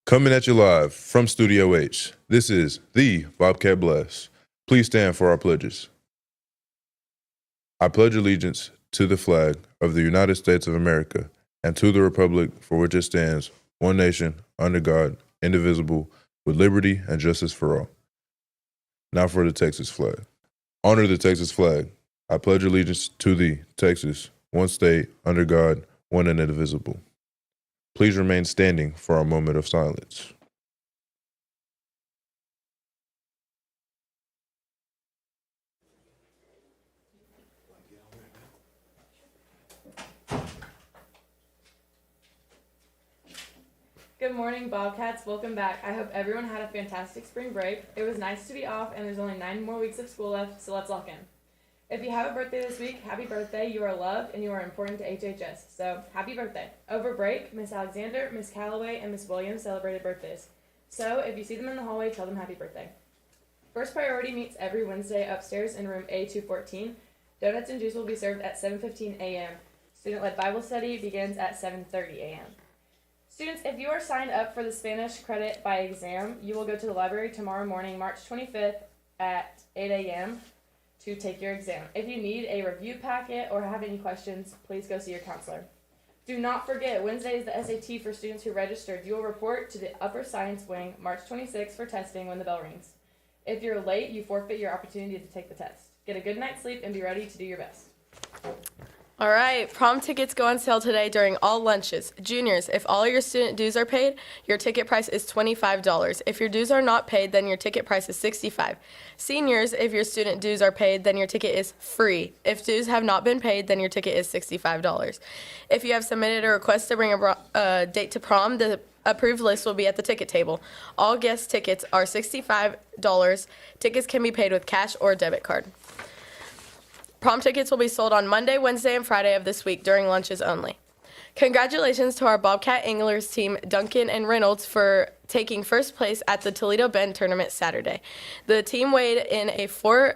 Coming at you live from Studio H, this is the Bobcat Blast. Please stand for our pledges. I pledge allegiance to the flag of the United States of America and to the republic for which it stands, one nation, under God, indivisible, with liberty and justice for all. Now for the Texas flag. Honor the Texas flag. I pledge allegiance to the Texas, one state, under God, one and indivisible. Please remain standing for our moment of silence. Good morning, Bobcats. Welcome back. I hope everyone had a fantastic spring break. It was nice to be off, and there's only 9 more weeks of school left, so let's lock in. If you have a birthday this week, happy birthday. You are loved, and you are important to HHS. So, happy birthday. Over break, Miss Alexander, Miss Calloway, and Miss Williams celebrated birthdays. So, if you see them in the hallway, tell them happy birthday. First Priority meets every Wednesday upstairs in room A214. Donuts and juice will be served at 7:15 a.m. Student-led Bible study begins at 7:30 a.m. Students, if you are signed up for the Spanish credit by exam, you will go to the library tomorrow morning, March 25th at 8 a.m. to take your exam. If you need a review packet or have any questions, please go see your counselor. Do not forget, Wednesday is the SAT for students who registered. You will report to the Upper Science Wing, March 26th for testing when the bell rings. If you're late, you forfeit your opportunity to take the test. Get a good night's sleep and be ready to do your best. All right, prom tickets go on sale today during all lunches. Juniors, if all your student dues are paid, your ticket price is $25. If your dues are not paid, then your ticket price is $65. Seniors, if your student dues are paid, then your ticket is free. If dues have not been paid, then your ticket is $65. If you have submitted a request to bring a date to prom, the approved list will be at the ticket table. All guest tickets are $65. Tickets can be paid with cash or debit card. Prom tickets will be sold on Monday, Wednesday, and Friday of this week during lunches only. Congratulations to our Bobcat Anglers team, Duncan and Reynolds, for taking first place at the Toledo Bend tournament Saturday. The team weighed in a four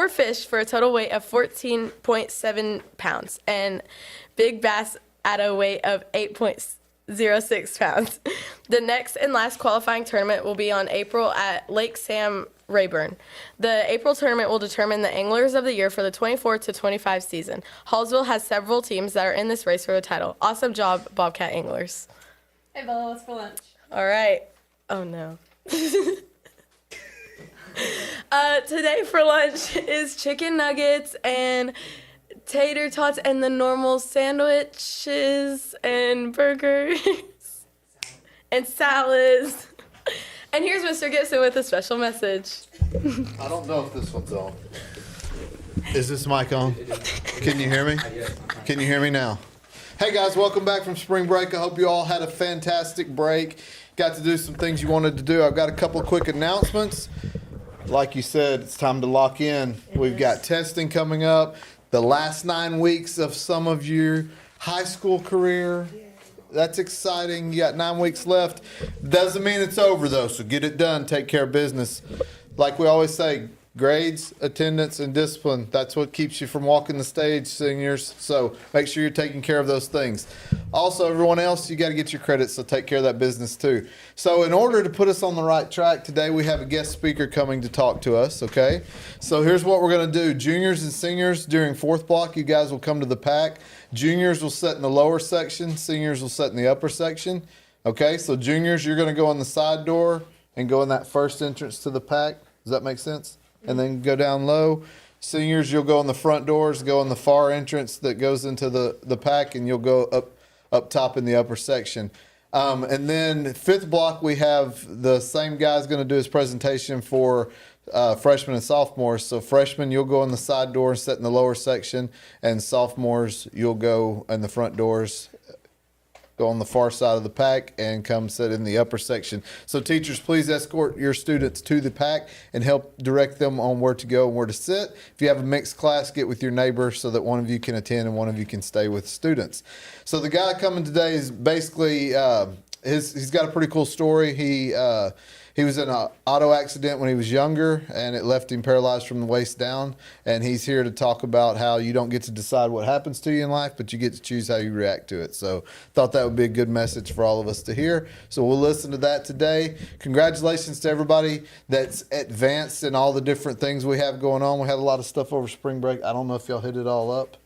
fish for a total weight of 14.7 pounds, and big bass at a weight of 8.06 pounds. The next and last qualifying tournament will be on April at Lake Sam Rayburn. The April tournament will determine the Anglers of the Year for the 24 to 25 season. Hallsville has several teams that are in this race for the title. Awesome job, Bobcat Anglers. Hey, Bella, what's for lunch? All right. Oh, no. Today for lunch is chicken nuggets and tater tots and the normal sandwiches and burgers and salads. And here's Mr. Gibson with a special message. I don't know if this one's on. Is this mic on? Can you hear me? Can you hear me now? Hey guys, welcome back from spring break. I hope you all had a fantastic break. Got to do some things you wanted to do. I've got a couple of quick announcements. Like you said, it's time to lock in. We've got testing coming up. The last 9 weeks of some of your high school career. That's exciting. You got 9 weeks left. Doesn't mean it's over, though, so get it done. Take care of business. Like we always say, grades, attendance, and discipline. That's what keeps you from walking the stage, seniors. So make sure you're taking care of those things. Also, everyone else, you got to get your credits, so take care of that business, too. So in order to put us on the right track today, we have a guest speaker coming to talk to us, okay? So here's what we're going to do. Juniors and seniors, during fourth block, you guys will come to the pack. Juniors will sit in the lower section. Seniors will sit in the upper section. Okay, so juniors, you're going to go on the side door and go in that first entrance to the pack. Does that make sense? And then go down low. Seniors, you'll go in the front doors, go in the far entrance that goes into the pack, and you'll go up top in the upper section. And then fifth block, we have the same guy's going to do his presentation for freshmen and sophomores. So freshmen, you'll go in the side door and sit in the lower section, and sophomores, you'll go in the front doors, go on the far side of the pack, and come sit in the upper section. So teachers, please escort your students to the pack and help direct them on where to go and where to sit. If you have a mixed class, get with your neighbor so that one of you can attend and one of you can stay with students. So the guy coming today is basically, he's got a pretty cool story. He was in an auto accident when he was younger, and it left him paralyzed from the waist down. And he's here to talk about how you don't get to decide what happens to you in life, but you get to choose how you react to it. So thought that would be a good message for all of us to hear. So we'll listen to that today. Congratulations to everybody that's advanced in all the different things we have going on. We had a lot of stuff over spring break. I don't know if y'all hit it all up.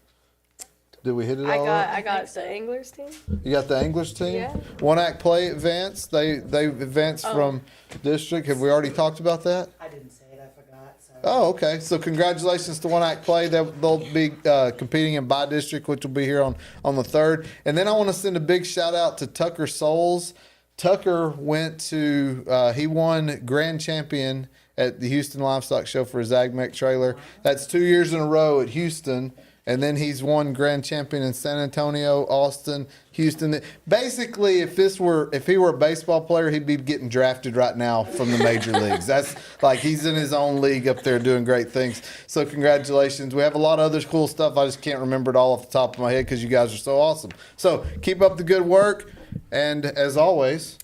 Did we hit it all up? I got the Anglers team. You got the English team? Yeah. One act play advanced. They advanced from district. Have we already talked about that? I didn't say it, I forgot. So. Oh, okay. So congratulations to One Act Play. They'll be competing in by district, which will be here on the 3rd. And then I want to send a big shout out to Tucker Souls. Tucker went to he won grand champion at the Houston Livestock Show for his AgMech trailer. That's 2 years in a row at Houston. And then he's won grand champion in San Antonio, Austin, Houston. Basically, if he were a baseball player, he'd be getting drafted right now from the major leagues. That's like he's in his own league up there doing great things. So congratulations. We have a lot of other cool stuff. I just can't remember it all off the top of my head because you guys are so awesome. So keep up the good work. And as always,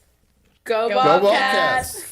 Go go Bobcats! Bobcats!